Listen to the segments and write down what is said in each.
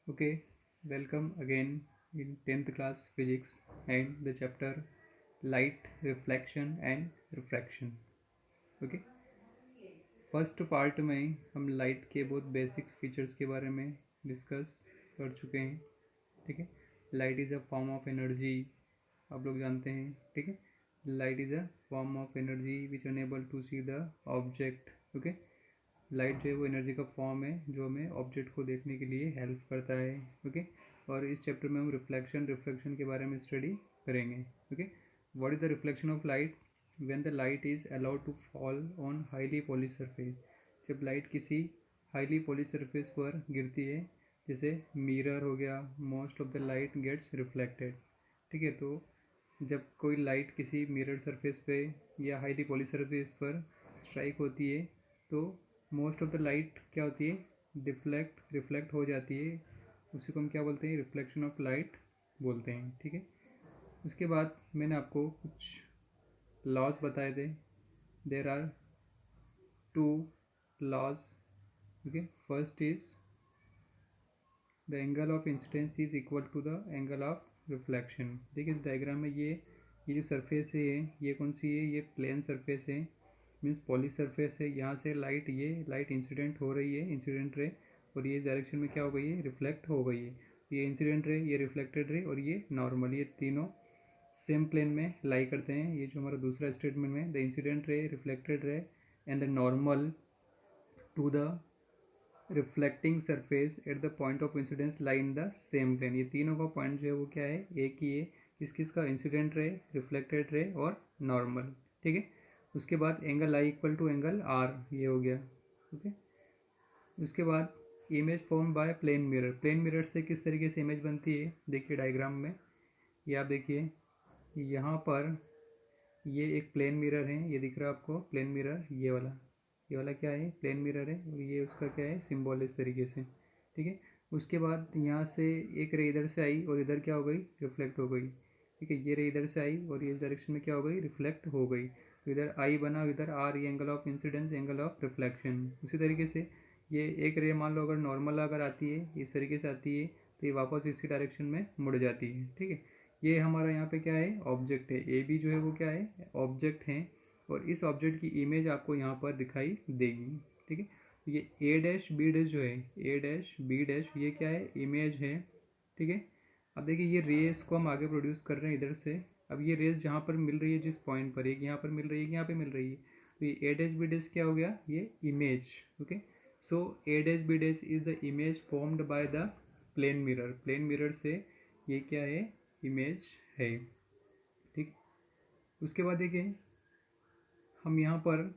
Okay, welcome again in 10th class physics and the chapter light, reflection and refraction. Okay, first part में हम light के बहुत basic features के बारे में डिस्कस कर चुके हैं. ठीक है, light is a form of energy, आप लोग जानते हैं. ठीक है, light is a form of energy which enable to see the object. Okay, light जो है वो एनर्जी का फॉर्म है जो हमें ऑब्जेक्ट को देखने के लिए हेल्प करता है. ओके, और इस चैप्टर में हम रिफ्लेक्शन के बारे में स्टडी करेंगे. Okay, what is the reflection of light? When the light is allowed to fall on highly polish surface. जब लाइट किसी हाईली पॉलिश सरफेस पर गिरती है, जैसे मिरर हो गया, most of the light gets reflected. ठीक है, तो जब कोई लाइट किसी मिरर सरफेस पे या हाईली पॉलिश सरफेस पर स्ट्राइक होती है तो मोस्ट ऑफ द लाइट क्या होती है, रिफ्लेक्ट हो जाती है. उसी को हम क्या बोलते हैं, रिफ्लेक्शन ऑफ लाइट बोलते हैं. ठीक है, उसके बाद मैंने आपको कुछ लॉज बताए थे. There are two laws. Okay, first is the angle of incidence is equal to the angle of reflection. देखिए इस डायग्राम में ये जो सरफेस है ये कौन सी है, ये प्लेन सरफेस है, मीन्स पॉलिश सरफेस है. यहाँ से ये लाइट इंसिडेंट हो रही है, इंसिडेंट रे, और ये इस डायरेक्शन में क्या हो गई है, रिफ्लेक्ट हो गई है. ये इंसिडेंट रे, ये रिफ्लेक्टेड रे और ये नॉर्मल, ये तीनों सेम प्लेन में लाई करते हैं. ये जो हमारा दूसरा स्टेटमेंट में, the incident ray, reflected ray and the normal to the reflecting surface at the point of incidence lie in the same plane. ये तीनों का पॉइंट जो है वो क्या है, एक ही है. किसका, इंसिडेंट रे, रिफ्लेक्टेड रे और नॉर्मल. ठीक है, उसके बाद angle I equal to angle R, ये हो गया. ओके, उसके बाद image form by plane mirror. Plane mirror से किस तरीके से इमेज बनती है, देखिए डायग्राम में. ये आप देखिए, यहाँ पर ये एक प्लेन मिरर है, ये दिख रहा है आपको प्लेन मिरर. ये वाला क्या है, प्लेन मिरर है, और ये उसका क्या है, सिंबल इस तरीके से. ठीक है, उसके बाद यहाँ से एक रे इधर से आई और इधर क्या हो गई, रिफ्लेक्ट हो गई. ठीक है, ये रे इधर से आई और ये इस डायरेक्शन में क्या हो गई, रिफ्लेक्ट हो गई. तो इधर आई बना, इधर आर, ये angle of incidence, angle of reflection. उसी तरीके से ये एक रे मान लो अगर नॉर्मल अगर आती है, इस तरीके से आती है, तो ये वापस इसी डायरेक्शन में मुड़ जाती है. ठीक है, ये हमारा यहाँ पे क्या है, ऑब्जेक्ट है. ए बी जो है वो क्या है, ऑब्जेक्ट है, और इस ऑब्जेक्ट की इमेज आपको यहाँ पर दिखाई देगी. ठीक है, ये ए डैश बी डैश जो है, ए डैश बी डैश, ये क्या है, इमेज है. ठीक है, अब देखिए ये रेस को हम आगे प्रोड्यूस कर रहे हैं इधर से. अब ये रेस जहाँ पर मिल रही है, जिस पॉइंट पर, एक यहाँ पर मिल रही है, यहाँ पे मिल रही है, तो ये ए डैश बी डैश क्या हो गया, ये image. Okay, so A dash B dash is the image formed by the plane mirror. Plane mirror से ये क्या है, इमेज है. ठीक, उसके बाद देखिए हम यहाँ पर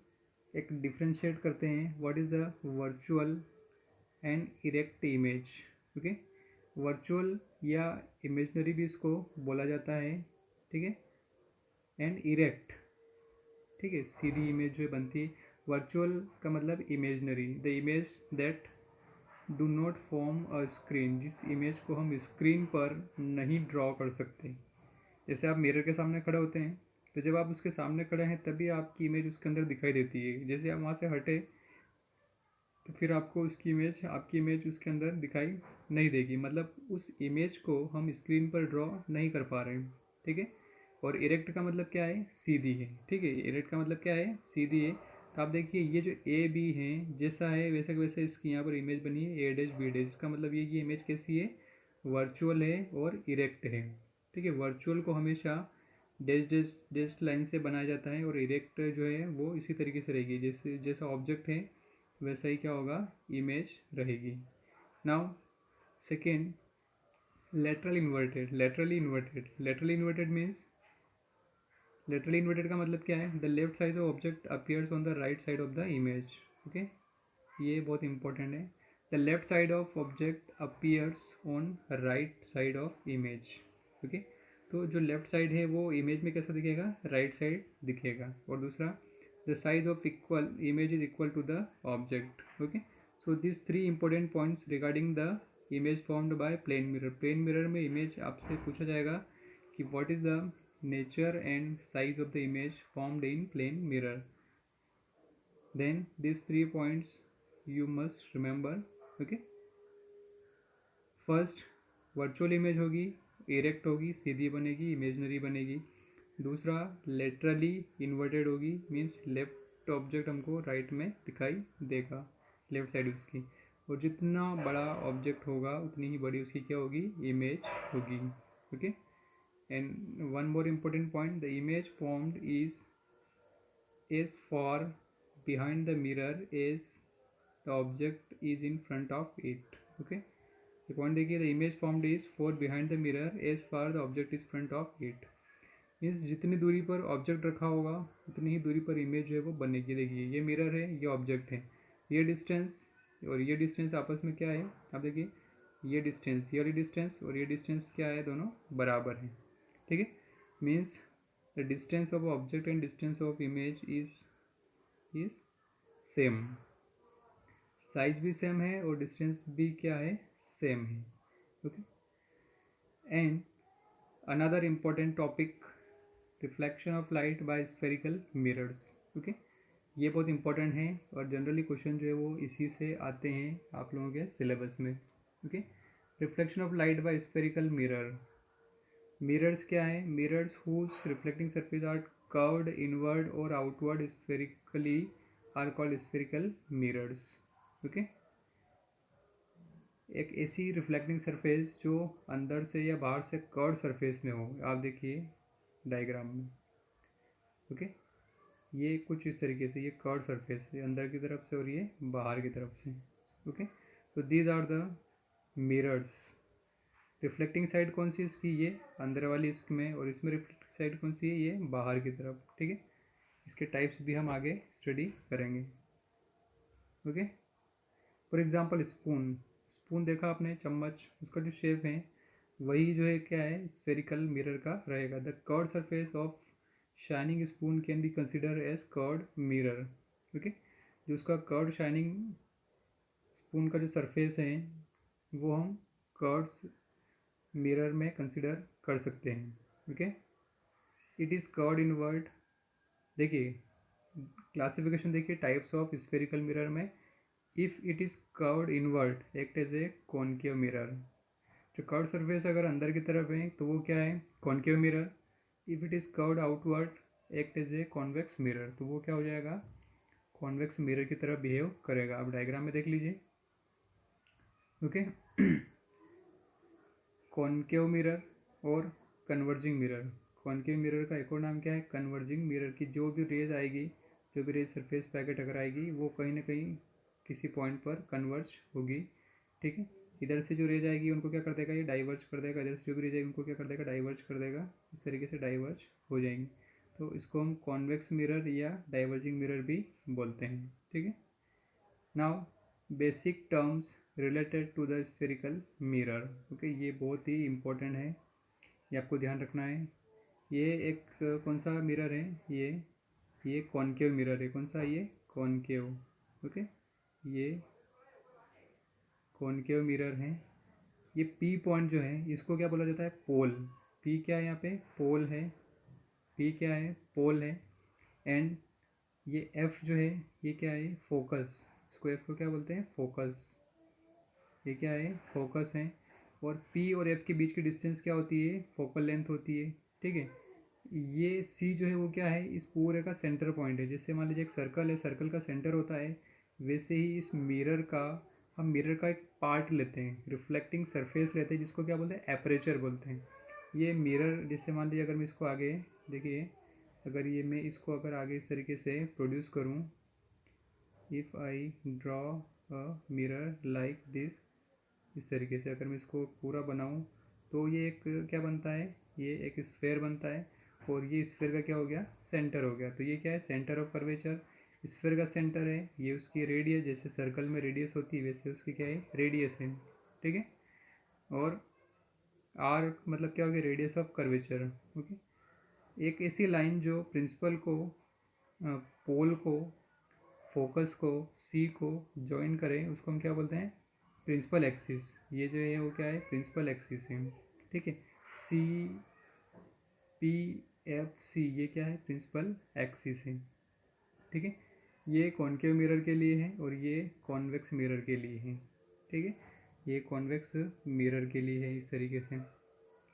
एक डिफ्रेंशिएट करते हैं, what is the virtual and erect image. Okay, virtual या इमेजनरी भी इसको बोला जाता है. ठीक है, एंड इरेक्ट. ठीक है, सीधी इमेज जो बनती है. वर्चुअल का मतलब imaginary, the image that do not form a screen, जिस इमेज को हम स्क्रीन पर नहीं ड्रॉ कर सकते. जैसे आप मिरर के सामने खड़े होते हैं, तो जब आप उसके सामने खड़े हैं तभी आपकी इमेज उसके अंदर दिखाई देती है. जैसे आप वहाँ से हटे तो फिर आपको उसकी इमेज, आपकी इमेज उसके अंदर दिखाई नहीं देगी, मतलब उस इमेज को हम स्क्रीन पर ड्रॉ नहीं कर पा रहे हैं. ठीक है, और इरेक्ट का मतलब क्या है, सीधी है. ठीक है, इरेक्ट का मतलब क्या है, सीधी है. तो आप देखिए ये जो ए बी है, जैसा है वैसा वैसे इसकी यहाँ पर इमेज बनी है, ए डैश बी डैश. इसका मतलब ये इमेज कैसी है, वर्चुअल है और इरेक्ट है. ठीक है, वर्चुअल को हमेशा डैश डैश डैश लाइन से बनाया जाता है, और इरेक्ट जो है वो इसी तरीके से रहेगी, जैसे जैसा ऑब्जेक्ट है वैसा ही क्या होगा, इमेज रहेगी. Now second, laterally inverted means, laterally inverted का मतलब क्या है, the left side of object appears on the right side of the image. Okay, ये बहुत इंपॉर्टेंट है. The left side of object appears on right side of image. Okay, तो जो left side है वो इमेज में कैसा दिखेगा, राइट साइड दिखेगा. और दूसरा, the size of equal image is equal to the object. Okay, so this three important points regarding the image formed by plane mirror. Plane mirror में इमेज आपसे पूछा जाएगा कि what is the nature and size of the image formed in plane mirror. Then these 3 points you must remember. Okay, first virtual image होगी, erect होगी, सीधी बनेगी, imaginary बनेगी। दूसरा लेटरली इन्वर्टेड होगी, मीन्स लेफ्ट ऑब्जेक्ट हमको राइट में दिखाई देगा, लेफ्ट साइड उसकी। और जितना बड़ा ऑब्जेक्ट होगा उतनी ही बड़ी उसकी क्या होगी, इमेज होगी। Okay, and one more important point, the image formed is for behind the mirror is the object is in front of it. Okay, ये पॉइंट देखिए, the image formed is far behind the mirror as far the object is front of it. Means जितनी दूरी पर object रखा होगा उतनी ही दूरी पर इमेज जो है वो बनेगी। देखिए ये मिरर है, ये ऑब्जेक्ट है, ये डिस्टेंस और ये डिस्टेंस आपस में क्या है, आप देखिए ये डिस्टेंस, ये वाली डिस्टेंस और ये डिस्टेंस क्या है, दोनों बराबर है। ठीक है, means the distance of object and distance of image is same, size भी सेम है और डिस्टेंस भी क्या है, सेम है। Okay, and another important topic, reflection of light by spherical mirrors. Okay, ये बहुत इंपॉर्टेंट है और जनरली क्वेश्चन जो है वो इसी से आते हैं आप लोगों के सिलेबस में। Okay, reflection of light by spherical mirror. Mirrors क्या है, mirrors whose reflecting surface are curved inward और outward spherically are called spherical mirrors. Okay, एक ऐसी रिफ्लेक्टिंग सरफेस जो अंदर से या बाहर से कर्व सरफेस में हो, आप देखिए डायग्राम में। ओके, ये कुछ इस तरीके से, ये कर्व सरफेस है अंदर की तरफ से और ये बाहर की तरफ से। ओके, तो these are the mirrors. Reflecting side कौन सी इसकी, ये अंदर वाली इसमें, और इसमें रिफ्लेक्टिंग साइड कौन सी है, ये बाहर की तरफ। ठीक है, इसके टाइप्स भी हम आगे स्टडी करेंगे। Okay, for example spoon, spoon देखा आपने, चम्मच, उसका जो शेप है वही जो है क्या है, स्फेरिकल मिरर का रहेगा। The curve surface of shining spoon can be consider as curved mirror. Okay, जो उसका कर्व शाइनिंग स्पून का जो सरफेस है वो हम कर्व्ड मिरर में कंसिडर कर सकते हैं। Okay, it is curved inward. देखिए क्लासिफिकेशन देखिए टाइप्स ऑफ स्फेरिकल मिरर में, if it is curved inward act as a concave mirror. जो कर्व सरफेस अगर अंदर की तरफ है तो वो क्या है, concave mirror. If it is curved outward act as a convex mirror, तो वो क्या हो जाएगा, कॉन्वेक्स मिरर की तरह बिहेव करेगा। आप डायग्राम में देख लीजिए। ओके, कॉनकेव मिरर और कन्वर्जिंग मिरर। कॉनकेव मिरर का एक और नाम क्या है, कन्वर्जिंग मिरर। की जो भी रेज आएगी, जो भी रेज सरफेस पे आके टकराएगी वो कहीं ना कहीं किसी पॉइंट पर कन्वर्ज होगी। ठीक है, इधर से जो रेज आएगी उनको क्या कर देगा, ये डाइवर्ज कर देगा, इधर से जो भी रेज आएगी उनको क्या कर देगा, डाइवर्ज कर देगा। इस तरीके से डाइवर्ज हो जाएंगे, तो इसको हम कॉन्वेक्स मिरर या डाइवर्जिंग मिरर भी बोलते हैं। ठीक है, now basic terms related to the spherical mirror. Okay, ये बहुत ही इम्पोर्टेंट है, ये आपको ध्यान रखना है। ये एक कौन सा मिरर है, ये कॉनकेव मिरर है। कौन सा, ये कॉनकेव। ओके, ये कॉनकेव मिरर है। ये पी पॉइंट जो है इसको क्या बोला जाता है, पोल। पी क्या है यहाँ पे, पोल है। पी क्या है, पोल है। एंड ये एफ जो है ये क्या है, फोकस। इसको एफ को क्या बोलते हैं, फोकस। ये क्या है, फोकस है। और पी और एफ के बीच की डिस्टेंस क्या होती है, फोकल लेंथ होती है। ठीक है, ये सी जो है वो क्या है, इस पूरे का सेंटर पॉइंट है। जैसे मान लीजिए एक सर्कल है, सर्कल का सेंटर होता है, वैसे ही इस मिरर का, हम मिरर का एक पार्ट लेते हैं, रिफ्लेक्टिंग सरफेस लेते हैं, जिसको क्या बोलते हैं, एपरेचर बोलते हैं। ये मिरर, जैसे मान लीजिए अगर मैं इसको आगे देखिए, अगर ये मैं इसको अगर आगे इस तरीके से प्रोड्यूस करूँ, if I draw a mirror like this, इस तरीके से अगर मैं इसको पूरा बनाऊँ तो ये एक क्या बनता है, ये एक स्फेयर बनता है। और ये स्फेयर का क्या हो गया, सेंटर हो गया। तो ये क्या है, सेंटर ऑफ कर्वेचर। स्फेयर का सेंटर है, ये उसकी रेडियस, जैसे सर्कल में रेडियस होती है वैसे उसकी क्या है, रेडियस है। ठीक है, और आर मतलब क्या हो गया, रेडियस ऑफ कर्वेचर। ओके, एक ऐसी लाइन जो प्रिंसिपल को, पोल को, फोकस को, सी को ज्वाइन करें उसको हम क्या बोलते हैं, प्रिंसिपल एक्सिस। ये जो है वो क्या है, प्रिंसिपल एक्सिस है। ठीक है, सी पी एफ सी ये क्या है, प्रिंसिपल एक्सिस है। ठीक है, ये कॉनकेव मिरर के लिए है और ये कॉन्वेक्स मिरर के लिए है। ठीक है, ये कॉन्वेक्स मिरर के लिए है इस तरीके से।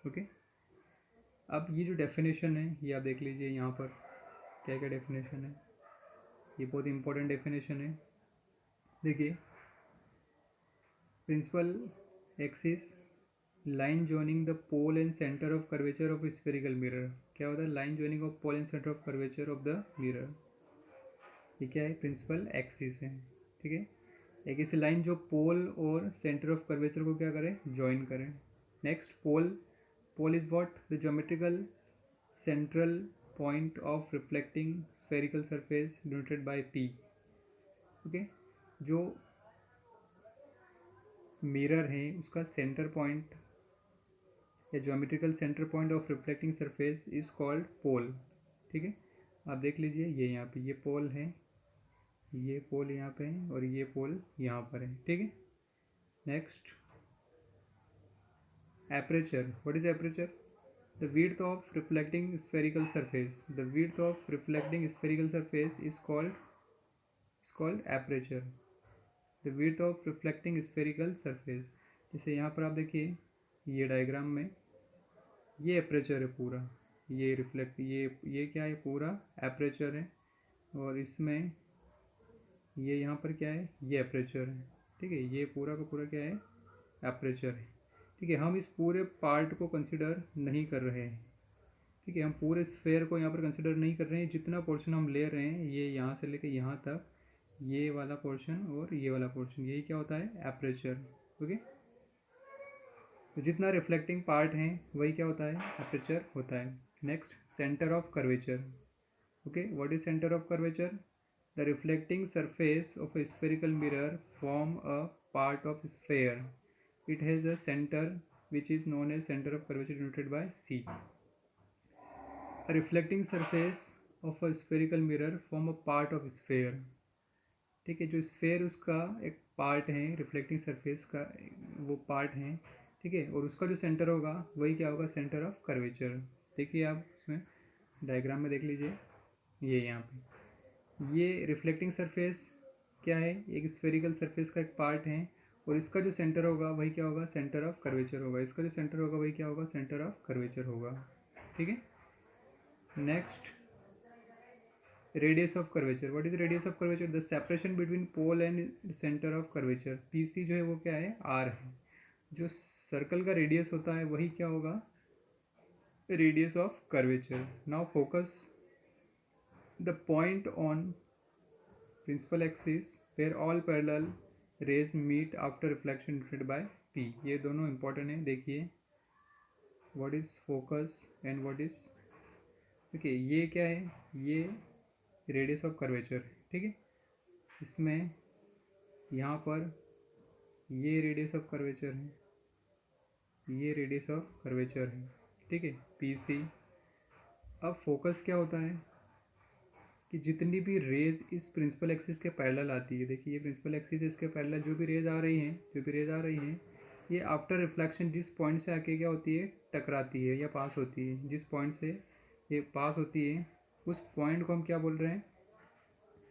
ओके, अब ये जो डेफिनेशन है ये आप देख लीजिए यहाँ पर क्या क्या डेफिनेशन है। ये बहुत इंपॉर्टेंट डेफिनेशन है। देखिए, principal axis line joining the pole and centre of curvature of spherical mirror. क्या होता है? Line joining of pole and centre of curvature of the mirror. ये क्या है? प्रिंसिपल एक्सिस है। ठीक है, एक ऐसी लाइन जो पोल और सेंटर ऑफ कर्वेचर को क्या करे? ज्वाइन करें। Next, pole is what? The geometrical central point of reflecting spherical surface denoted by P. Okay, जो मिरर है उसका सेंटर पॉइंट या geometrical centre point of reflecting surface is called pole. ठीक है, आप देख लीजिए ये यहाँ पे ये पोल है, ये पोल यहाँ पे है और ये पोल यहाँ पर है। ठीक है, next, aperture. What is aperture? The width of reflecting spherical surface. The width of reflecting spherical surface is called aperture. The width of reflecting spherical surface. जैसे यहाँ पर आप देखिए ये डायग्राम में ये एपरेचर है पूरा, ये रिफ्लेक्ट ये क्या है? पूरा एपरेचर है। और इसमें ये यहाँ पर क्या है? ये एपरेचर है। ठीक है, ये पूरा का पूरा क्या है? एपरेचर है। ठीक है, हम इस पूरे पार्ट को कंसिडर नहीं कर रहे हैं। ठीक है, हम पूरे स्फेयर को यहाँ पर कंसिडर नहीं कर रहे हैं। जितना पोर्शन हम ले रहे हैं ये यहाँ से लेकर यहाँ तक, ये वाला पोर्शन और ये वाला पोर्शन, यही क्या होता है? एपरेचर। ओके, तो जितना रिफ्लेक्टिंग पार्ट है वही क्या होता है? एपरेचर होता है। Next, centre of curvature. Okay, what is centre of curvature? The reflecting surface of a spherical mirror form a part of sphere. It has a center which is known as center of curvature denoted by C. A reflecting surface of a spherical mirror form a part of sphere. ठीक है, जो sphere उसका एक part है, reflecting surface का वो part है। ठीक है, और उसका जो सेंटर होगा वही क्या होगा? Centre of curvature. देखिए आप इसमें डायग्राम में देख लीजिए, ये यहाँ पे ये रिफ्लेक्टिंग सरफेस क्या है? एक स्फेरिकल सरफेस का एक पार्ट है और इसका जो सेंटर होगा वही क्या होगा? सेंटर ऑफ कर्वेचर होगा। इसका जो सेंटर होगा वही क्या होगा? सेंटर ऑफ कर्वेचर होगा। ठीक है, next, radius of curvature. What is radius of curvature? The separation between pole and centre of curvature. PC जो है वो क्या है? आर है। जो सर्कल का रेडियस होता है वही क्या होगा? Radius of curvature. Now focus the point on principal axis where all parallel rays meet after reflection denoted by P. ये दोनों इंपॉर्टेंट है। देखिए, what is focus and what is, देखिए ये क्या है? ये रेडियस ऑफ कर्वेचर। ठीक है, इसमें यहाँ पर ये रेडियस ऑफ कर्वेचर है, ये रेडियस ऑफ कर्वेचर है। ठीक है, पी सी। अब फोकस क्या होता है कि जितनी भी रेज इस प्रिंसिपल एक्सिस के पैरेलल आती है, देखिए ये प्रिंसिपल एक्सिस इसके पैरेलल जो भी रेज आ रही हैं ये आफ्टर रिफ्लेक्शन जिस पॉइंट से आके क्या होती है? टकराती है या पास होती है। जिस पॉइंट से ये पास होती है उस पॉइंट को हम क्या बोल रहे हैं?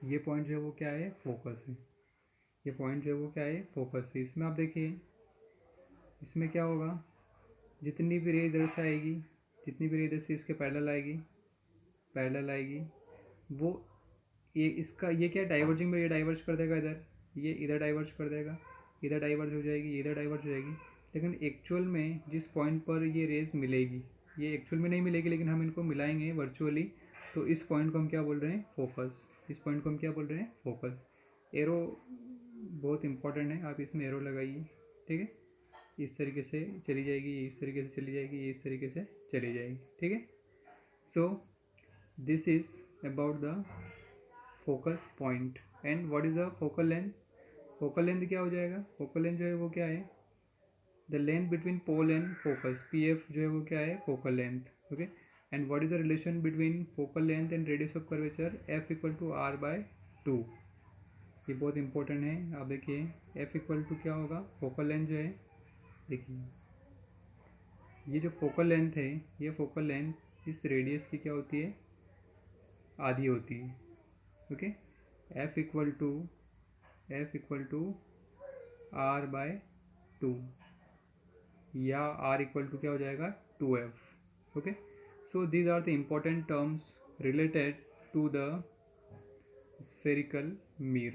ये पॉइंट जो है वो क्या है? फोकस है। ये पॉइंट जो है वो क्या है? फोकस है। इसमें आप देखिए इसमें क्या होगा? जितनी भी रे इधर से आएगी, जितनी भी रे इधर से इसके पैरेलल आएगी वो ये इसका ये क्या डाइवर्जिंग में ये डाइवर्ज कर देगा, ये इधर डाइवर्ज कर देगा, इधर डाइवर्ज हो जाएगी, इधर डाइवर्ज हो जाएगी। लेकिन एक्चुअल में जिस पॉइंट पर ये रेज मिलेगी, ये एक्चुअल में नहीं मिलेगी लेकिन हम इनको मिलाएंगे वर्चुअली, तो इस पॉइंट को हम क्या बोल रहे हैं? फोकस। इस पॉइंट को हम क्या बोल रहे हैं? फोकस। एरो बहुत इंपॉर्टेंट है, आप इसमें एरो लगाइए। ठीक है, इस तरीके से चली जाएगी, इस तरीके से चली जाएगी, इस तरीके से चली जाएगी। ठीक है, so this is about the focus point. And what is the focal length? Focal length क्या हो जाएगा? फोकल लेंथ जो है वो क्या है? The length between pole and focus. P F जो है वो क्या है? Focal length. Okay, and what is the relation between focal length and radius of curvature? F equal to R by 2। ये बहुत इंपॉर्टेंट है। आप देखिए एफ इक्वल टू क्या होगा? फोकल लेंथ जो है, देखिए ये जो फोकल लेंथ है, ये फोकल लेंथ इस रेडियस की क्या होती है? आधी होती है। Okay, F equal to R by 2 या r इक्वल टू क्या हो जाएगा 2f. Okay, so these are the important terms related to the spherical mirror.